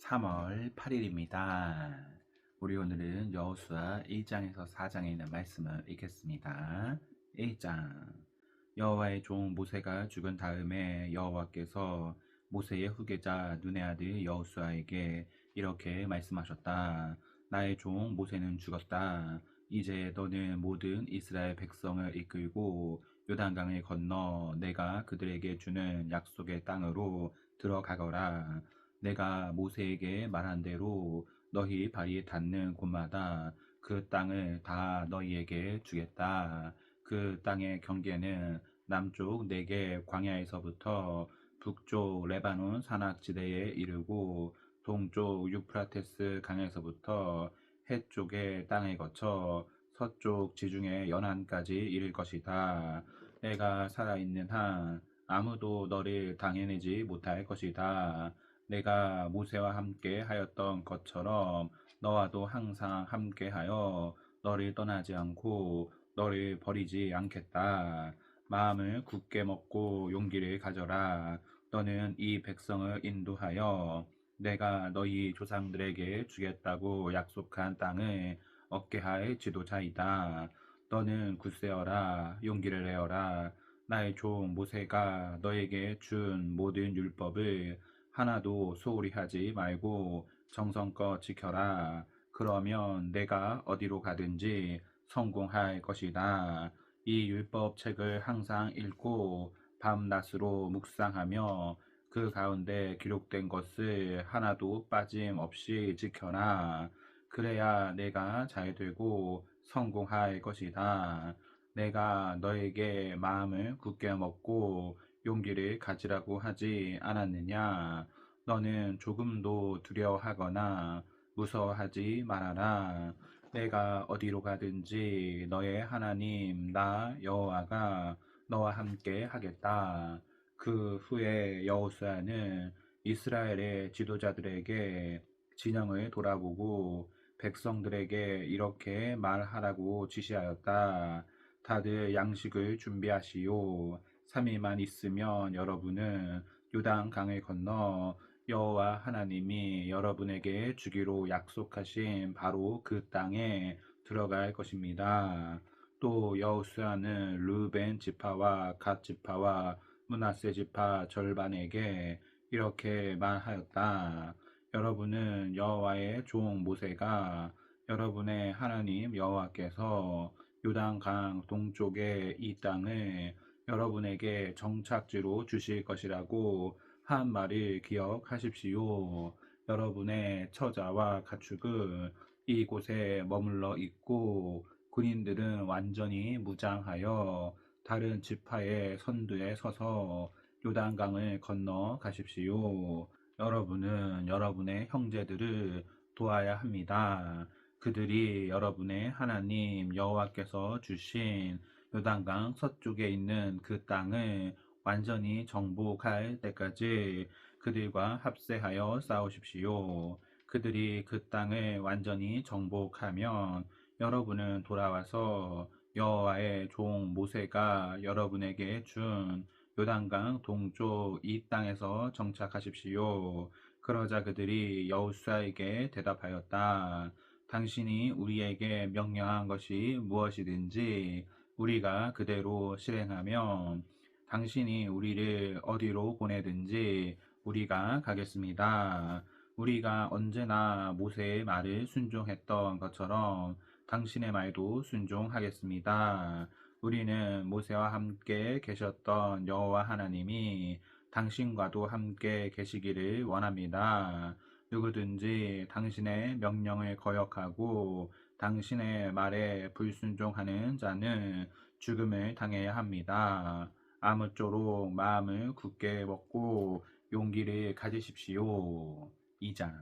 3월 8일입니다. 우리 오늘은 여호수아 1장에서 4장에 있는 말씀을 읽겠습니다. 1장. 여호와의 종 모세가 죽은 다음에 여호와께서 모세의 후계자 눈의 아들 여호수아에게 이렇게 말씀하셨다. 나의 종 모세는 죽었다. 이제 너는 모든 이스라엘 백성을 이끌고 요단강을 건너 내가 그들에게 주는 약속의 땅으로 들어가거라. 내가 모세에게 말한 대로 너희 발이 닿는 곳마다 그 땅을 다 너희에게 주겠다. 그 땅의 경계는 남쪽 네겝 광야에서부터 북쪽 레바논 산악지대에 이르고 동쪽 유프라테스 강에서부터 해쪽의 땅을 거쳐 서쪽 지중해 연안까지 이를 것이다. 내가 살아있는 한 아무도 너를 당해내지 못할 것이다. 내가 모세와 함께 하였던 것처럼 너와도 항상 함께하여 너를 떠나지 않고 너를 버리지 않겠다. 마음을 굳게 먹고 용기를 가져라. 너는 이 백성을 인도하여 내가 너희 조상들에게 주겠다고 약속한 땅을 얻게 할 지도자이다. 너는 굳세어라. 용기를 내어라. 나의 종 모세가 너에게 준 모든 율법을 하나도 소홀히 하지 말고 정성껏 지켜라. 그러면 내가 어디로 가든지 성공할 것이다. 이 율법 책을 항상 읽고 밤낮으로 묵상하며 그 가운데 기록된 것을 하나도 빠짐없이 지켜라. 그래야 내가 잘 되고 성공할 것이다. 내가 너에게 마음을 굳게 먹고 용기를 가지라고 하지 않았느냐? 너는 조금도 두려워하거나 무서워하지 말아라. 내가 어디로 가든지 너의 하나님 나 여호와가 너와 함께 하겠다. 그 후에 여호수아는 이스라엘의 지도자들에게 진영을 돌아보고 백성들에게 이렇게 말하라고 지시하였다. 다들 양식을 준비하시오. 3일만 있으면 여러분은 요단 강을 건너 여호와 하나님이 여러분에게 주기로 약속하신 바로 그 땅에 들어갈 것입니다. 또 여호수아는 르벤 지파와 갓 지파와 므낫세 지파 절반에게 이렇게 말하였다. 여러분은 여호와의 종 모세가 여러분의 하나님 여호와께서 요단강 동쪽의 이 땅을 여러분에게 정착지로 주실 것이라고 한 말을 기억하십시오. 여러분의 처자와 가축은 이곳에 머물러 있고 군인들은 완전히 무장하여 다른 지파의 선두에 서서 요단강을 건너 가십시오. 여러분은 여러분의 형제들을 도와야 합니다. 그들이 여러분의 하나님 여호와께서 주신 요단강 서쪽에 있는 그 땅을 완전히 정복할 때까지 그들과 합세하여 싸우십시오. 그들이 그 땅을 완전히 정복하면 여러분은 돌아와서 여호와의 종 모세가 여러분에게 준 요단강 동쪽 이 땅에서 정착하십시오. 그러자 그들이 여호수아에게 대답하였다. 당신이 우리에게 명령한 것이 무엇이든지 우리가 그대로 실행하면 당신이 우리를 어디로 보내든지 우리가 가겠습니다. 우리가 언제나 모세의 말을 순종했던 것처럼 당신의 말도 순종하겠습니다. 우리는 모세와 함께 계셨던 여호와 하나님이 당신과도 함께 계시기를 원합니다. 누구든지 당신의 명령을 거역하고 당신의 말에 불순종하는 자는 죽음을 당해야 합니다. 아무쪼록 마음을 굳게 먹고 용기를 가지십시오. 2장.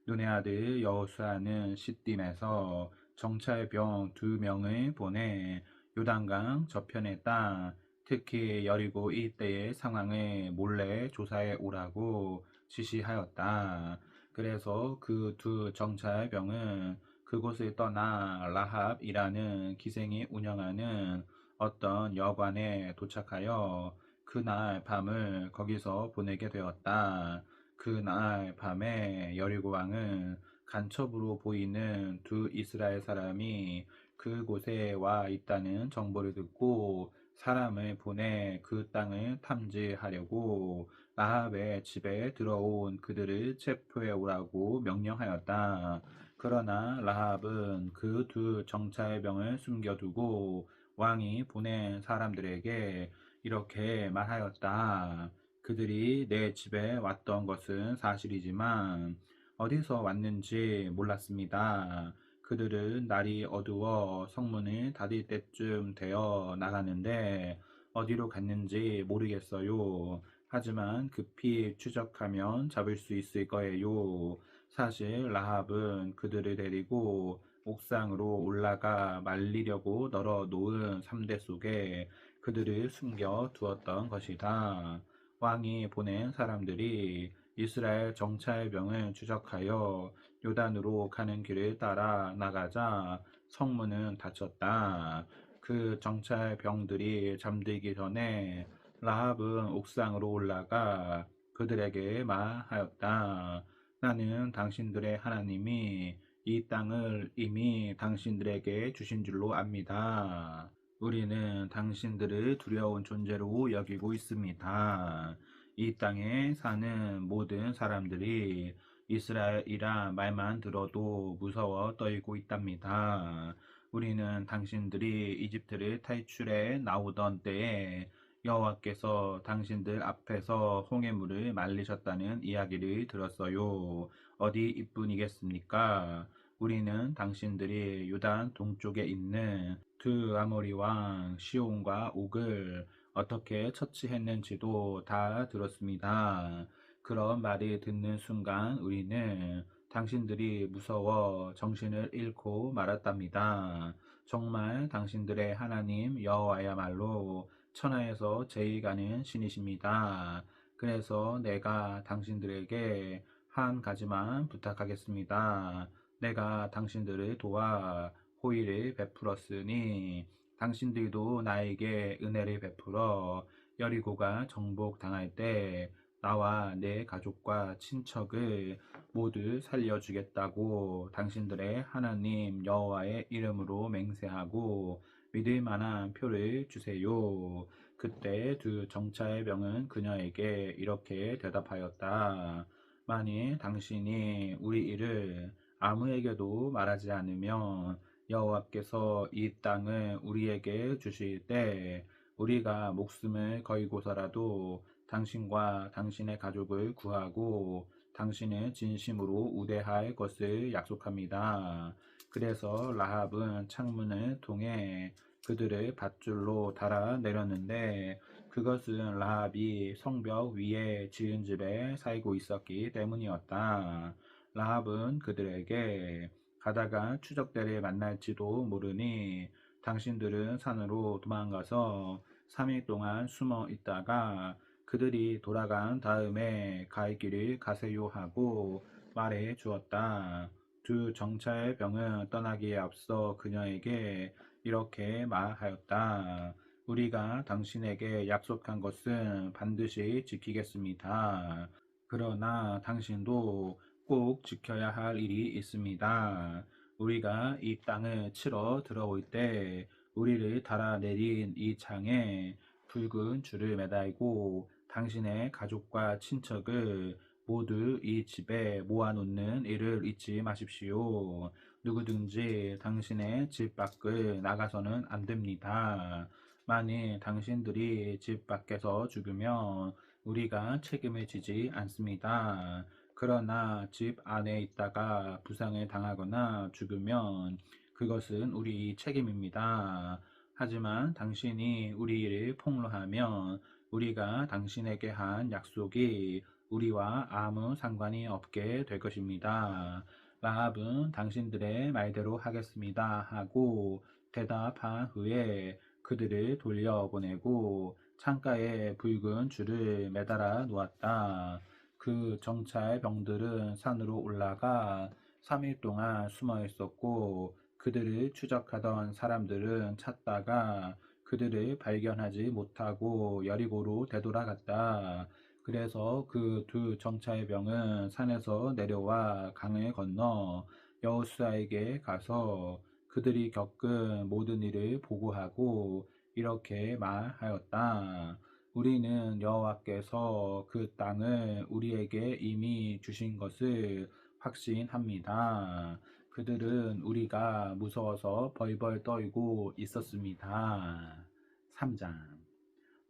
눈의 아들 여호수아는 시딤에서 정찰병 2명을 보내 요단강 저편의 땅, 특히 여리고 일대의 상황을 몰래 조사해 오라고 지시하였다. 그래서 그 2정찰병은 그곳을 떠나 라합이라는 기생이 운영하는 어떤 여관에 도착하여 그날 밤을 거기서 보내게 되었다. 그날 밤에 여리고 왕은 간첩으로 보이는 두 이스라엘 사람이 그곳에 와 있다는 정보를 듣고 사람을 보내 그 땅을 탐지하려고 라합의 집에 들어온 그들을 체포해 오라고 명령하였다. 그러나 라합은 그 두 정찰병을 숨겨두고 왕이 보낸 사람들에게 이렇게 말하였다. 그들이 내 집에 왔던 것은 사실이지만 어디서 왔는지 몰랐습니다. 그들은 날이 어두워 성문을 닫을 때쯤 되어 나가는데 어디로 갔는지 모르겠어요. 하지만 급히 추적하면 잡을 수 있을 거예요. 사실 라합은 그들을 데리고 옥상으로 올라가 말리려고 널어 놓은 삼대 속에 그들을 숨겨 두었던 것이다. 왕이 보낸 사람들이 이스라엘 정찰병을 추적하여 요단으로 가는 길을 따라 나가자 성문은 닫혔다. 그 정찰병들이 잠들기 전에 라합은 옥상으로 올라가 그들에게 말하였다. 나는 당신들의 하나님이 이 땅을 이미 당신들에게 주신 줄로 압니다. 우리는 당신들을 두려운 존재로 여기고 있습니다. 이 땅에 사는 모든 사람들이 이스라엘이라 말만 들어도 무서워 떨고 있답니다. 우리는 당신들이 이집트를 탈출해 나오던 때에 여호와께서 당신들 앞에서 홍해물을 말리셨다는 이야기를 들었어요. 어디 이뿐이겠습니까? 우리는 당신들이 요단 동쪽에 있는 두 아모리 왕 시온과 옥을 어떻게 처치했는지도 다 들었습니다. 그런 말을 듣는 순간 우리는 당신들이 무서워 정신을 잃고 말았답니다. 정말 당신들의 하나님 여호와야말로 천하에서 제일 가는 신이십니다. 그래서 내가 당신들에게 한 가지만 부탁하겠습니다. 내가 당신들을 도와 호의를 베풀었으니 당신들도 나에게 은혜를 베풀어 여리고가 정복당할 때 나와 내 가족과 친척을 모두 살려주겠다고 당신들의 하나님 여호와의 이름으로 맹세하고 믿을 만한 표를 주세요. 그때 두 정찰병은 그녀에게 이렇게 대답하였다. 만일 당신이 우리 일을 아무에게도 말하지 않으면 여호와께서 이 땅을 우리에게 주실 때 우리가 목숨을 걸고서라도 당신과 당신의 가족을 구하고 당신을 진심으로 우대할 것을 약속합니다. 그래서 라합은 창문을 통해 그들을 밧줄로 달아 내렸는데 그것은 라합이 성벽 위에 지은 집에 살고 있었기 때문이었다. 라합은 그들에게 가다가 추적대를 만날지도 모르니 당신들은 산으로 도망가서 3일 동안 숨어 있다가 그들이 돌아간 다음에 갈 길을 가세요 하고 말해 주었다. 두 정찰병은 떠나기에 앞서 그녀에게 이렇게 말하였다. 우리가 당신에게 약속한 것은 반드시 지키겠습니다. 그러나 당신도 꼭 지켜야 할 일이 있습니다. 우리가 이 땅을 치러 들어올 때 우리를 달아내린 이 창에 붉은 줄을 매달고 당신의 가족과 친척을 모두 이 집에 모아놓는 일을 잊지 마십시오. 누구든지 당신의 집 밖을 나가서는 안 됩니다. 만일 당신들이 집 밖에서 죽으면 우리가 책임을 지지 않습니다. 그러나 집 안에 있다가 부상을 당하거나 죽으면 그것은 우리 책임입니다. 하지만 당신이 우리를 폭로하면 우리가 당신에게 한 약속이 우리와 아무 상관이 없게 될 것입니다. 라합은 당신들의 말대로 하겠습니다 하고 대답한 후에 그들을 돌려보내고 창가에 붉은 줄을 매달아 놓았다. 그 정찰병들은 산으로 올라가 3일 동안 숨어 있었고 그들을 추적하던 사람들은 찾다가 그들을 발견하지 못하고 여리고로 되돌아갔다. 그래서 그 두 정차의 병은 산에서 내려와 강을 건너 여호수아에게 가서 그들이 겪은 모든 일을 보고하고 이렇게 말하였다. 우리는 여호와께서 그 땅을 우리에게 이미 주신 것을 확신합니다. 그들은 우리가 무서워서 벌벌 떨고 있었습니다. 3장.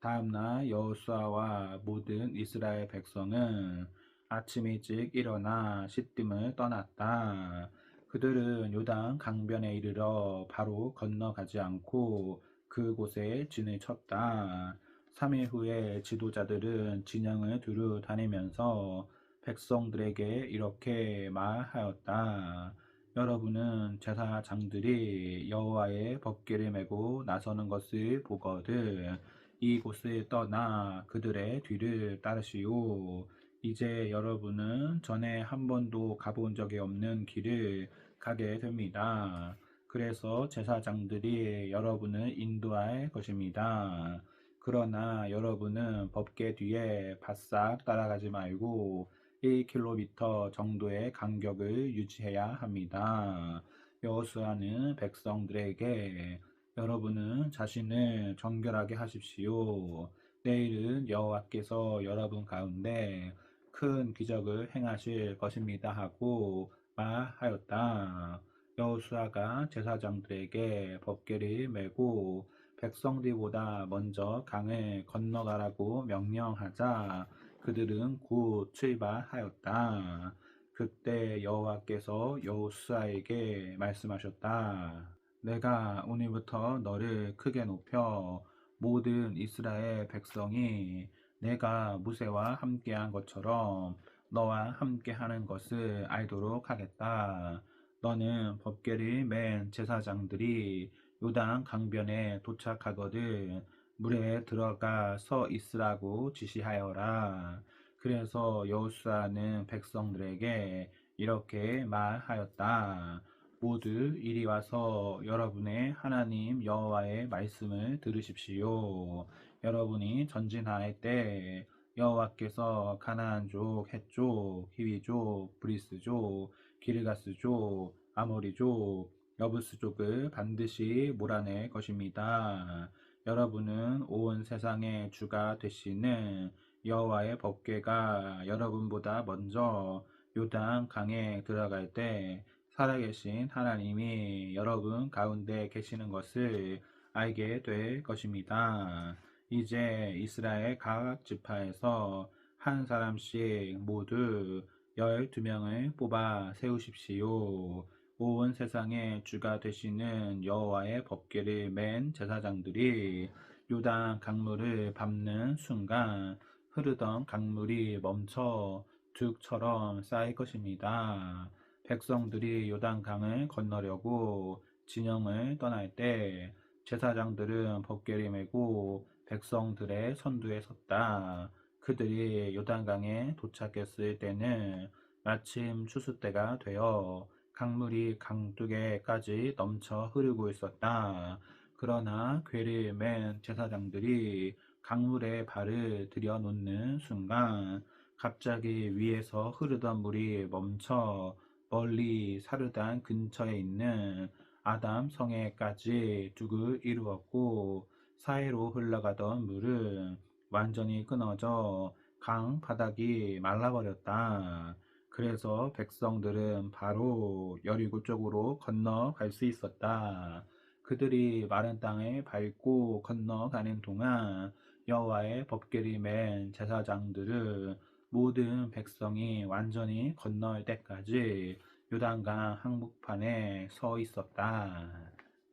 다음날 여호수아와 모든 이스라엘 백성은 아침 일찍 일어나 시딤을 떠났다. 그들은 요단 강변에 이르러 바로 건너가지 않고 그곳에 진을 쳤다. 3일 후에 지도자들은 진영을 두루 다니면서 백성들에게 이렇게 말하였다. 여러분은 제사장들이 여호와의 법궤를 메고 나서는 것을 보거든 이곳을 떠나 그들의 뒤를 따르시오. 이제 여러분은 전에 한 번도 가본 적이 없는 길을 가게 됩니다. 그래서 제사장들이 여러분을 인도할 것입니다. 그러나 여러분은 법궤 뒤에 바싹 따라가지 말고 1km 정도의 간격을 유지해야 합니다. 여호수아는 백성들에게 여러분은 자신을 정결하게 하십시오. 내일은 여호와께서 여러분 가운데 큰 기적을 행하실 것입니다 하고 말하였다. 여호수아가 제사장들에게 법궤를 메고 백성들보다 먼저 강을 건너가라고 명령하자 그들은 곧 출발하였다. 그때 여호와께서 여호수아에게 말씀하셨다. 내가 오늘부터 너를 크게 높여 모든 이스라엘 백성이 내가 모세와 함께한 것처럼 너와 함께하는 것을 알도록 하겠다. 너는 법궤를 맨 제사장들이 요단 강변에 도착하거든 물에 들어가 서 있으라고 지시하여라. 그래서 여호수아는 백성들에게 이렇게 말하였다. 모두 이리 와서 여러분의 하나님 여호와의 말씀을 들으십시오. 여러분이 전진할 때 여호와께서 가나안족, 헷족, 히위족, 브리스족, 기르가스족, 아모리족, 여부스족을 반드시 몰아낼 것입니다. 여러분은 온 세상의 주가 되시는 여호와의 법궤가 여러분보다 먼저 요단 강에 들어갈 때 살아계신 하나님이 여러분 가운데 계시는 것을 알게 될 것입니다. 이제 이스라엘 각 지파에서 한 사람씩 모두 12명을 뽑아 세우십시오. 온 세상의 주가 되시는 여호와의 법궤를 맨 제사장들이 요단 강물을 밟는 순간 흐르던 강물이 멈춰 둑처럼 쌓일 것입니다. 백성들이 요단강을 건너려고 진영을 떠날 때 제사장들은 법궤를 메고 백성들의 선두에 섰다. 그들이 요단강에 도착했을 때는 마침 추수 때가 되어 강물이 강둑에까지 넘쳐 흐르고 있었다. 그러나 궤를 맨 제사장들이 강물에 발을 들여놓는 순간 갑자기 위에서 흐르던 물이 멈춰 멀리 사르단 근처에 있는 아담 성에까지 둑을 이루었고 사이로 흘러가던 물은 완전히 끊어져 강 바닥이 말라버렸다. 그래서 백성들은 바로 여리고 쪽으로 건너갈 수 있었다. 그들이 마른 땅에 밟고 건너가는 동안 여호와의 법궤를 맨 제사장들은 모든 백성이 완전히 건널 때까지 요단강 한복판에 서 있었다.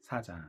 4장.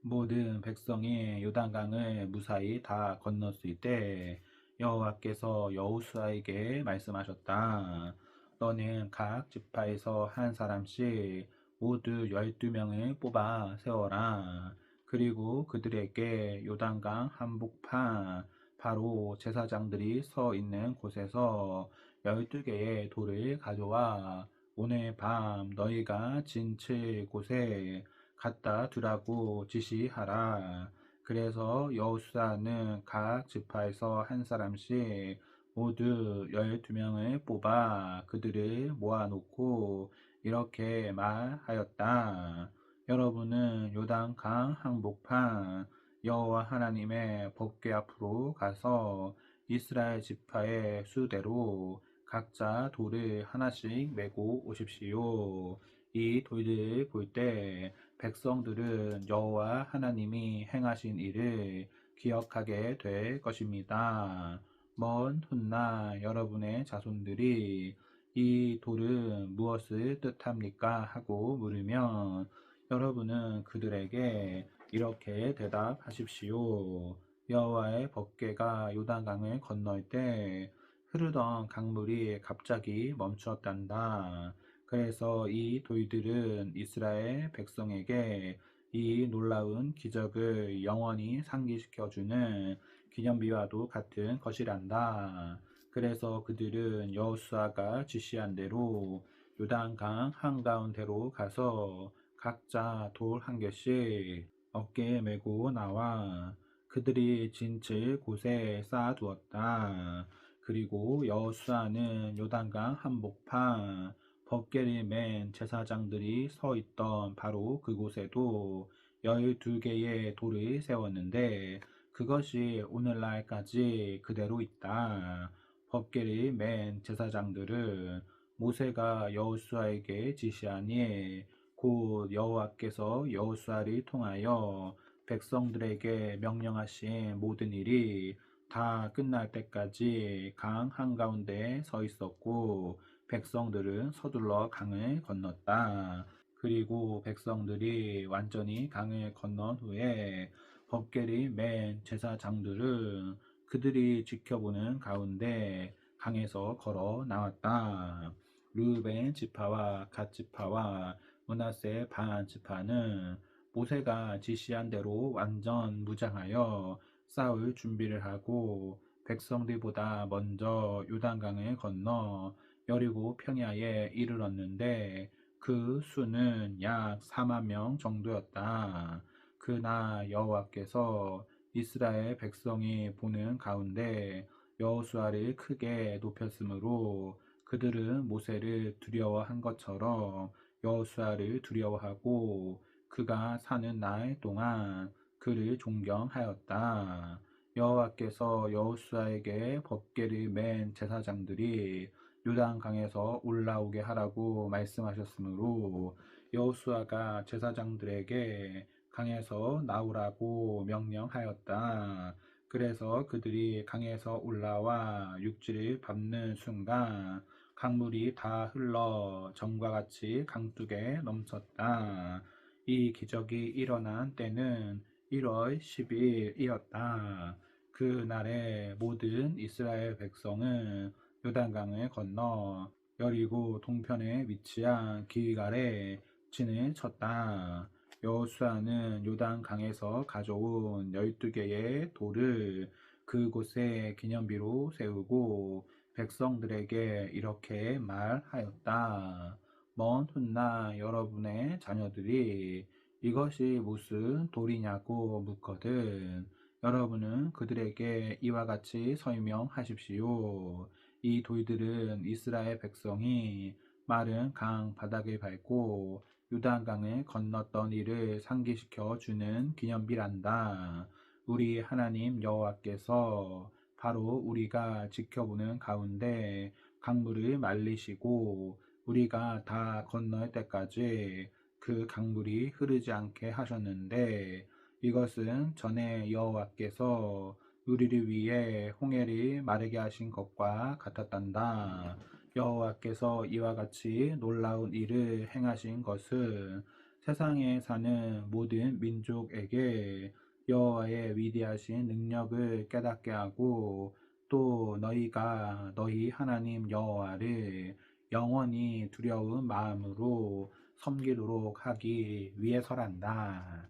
모든 백성이 요단강을 무사히 다 건넜을 때 여호와께서 여호수아에게 말씀하셨다. 너는 각 지파에서 한 사람씩 모두 12명을 뽑아 세워라. 그리고 그들에게 요단강 한복판 바로 제사장들이 서 있는 곳에서 12개의 돌을 가져와 오늘 밤 너희가 진칠 곳에 갖다 두라고 지시하라. 그래서 여호수아는 각 지파에서 한 사람씩 모두 12명을 뽑아 그들을 모아놓고 이렇게 말하였다. 여러분은 요단강 항복판 여호와 하나님의 법궤 앞으로 가서 이스라엘 지파의 수대로 각자 돌을 하나씩 메고 오십시오. 이 돌들을 볼 때 백성들은 여호와 하나님이 행하신 일을 기억하게 될 것입니다. 먼 훗날 여러분의 자손들이 이 돌은 무엇을 뜻합니까? 하고 물으면 여러분은 그들에게 이렇게 대답하십시오. 여호와의 법궤가 요단강을 건널 때 흐르던 강물이 갑자기 멈추었단다. 그래서 이 돌들은 이스라엘 백성에게 이 놀라운 기적을 영원히 상기시켜주는 기념비와도 같은 것이란다. 그래서 그들은 여호수아가 지시한 대로 요단강 한가운데로 가서 각자 돌 한 개씩 어깨에 메고 나와 그들이 진칠 곳에 쌓아두었다. 그리고 여호수아는 요단강 한복판 법궤를 맨 제사장들이 서 있던 바로 그곳에도 12개의 돌을 세웠는데 그것이 오늘날까지 그대로 있다. 법궤를 맨 제사장들은 모세가 여호수아에게 지시하니 곧 여호와께서 여호수아를 통하여 백성들에게 명령하신 모든 일이 다 끝날 때까지 강 한가운데에 서 있었고 백성들은 서둘러 강을 건넜다. 그리고 백성들이 완전히 강을 건넌 후에 법궤를 맨 제사장들은 그들이 지켜보는 가운데 강에서 걸어 나왔다. 르우벤 지파와 갓 지파와 므낫세 반 지파는 모세가 지시한 대로 완전 무장하여 싸울 준비를 하고 백성들보다 먼저 요단강을 건너 여리고 평야에 이르렀는데 그 수는 약 4만 명 정도였다. 그날 여호와께서 이스라엘 백성이 보는 가운데 여호수아를 크게 높였으므로 그들은 모세를 두려워한 것처럼 여호수아를 두려워하고 그가 사는 날 동안 그를 존경하였다. 여호와께서 여호수아에게 법궤를 맨 제사장들이 요단강에서 올라오게 하라고 말씀하셨으므로 여호수아가 제사장들에게 강에서 나오라고 명령하였다. 그래서 그들이 강에서 올라와 육지를 밟는 순간 강물이 다 흘러 전과 같이 강둑에 넘쳤다. 이 기적이 일어난 때는 1월 10일이었다. 그날에 모든 이스라엘 백성은 요단강을 건너 여리고 동편에 위치한 길갈에 진을 쳤다. 여호수아는 요단강에서 가져온 12개의 돌을 그곳에 기념비로 세우고 백성들에게 이렇게 말하였다. 먼 훗날 여러분의 자녀들이 이것이 무슨 돌이냐고 묻거든 여러분은 그들에게 이와 같이 설명하십시오. 이 돌들은 이스라엘 백성이 마른 강 바닥을 밟고 요단강을 건넜던 일을 상기시켜 주는 기념비란다. 우리 하나님 여호와께서 바로 우리가 지켜보는 가운데 강물을 말리시고 우리가 다 건널 때까지 그 강물이 흐르지 않게 하셨는데 이것은 전에 여호와께서 우리를 위해 홍해를 마르게 하신 것과 같았단다. 여호와께서 이와 같이 놀라운 일을 행하신 것은 세상에 사는 모든 민족에게 여호와의 위대하신 능력을 깨닫게 하고 또 너희가 너희 하나님 여호와를 영원히 두려운 마음으로 섬기도록 하기 위해서란다.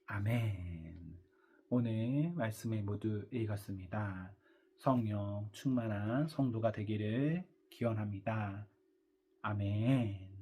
아멘. 오늘 말씀을 모두 읽었습니다. 성령 충만한 성도가 되기를 기원합니다. 아멘.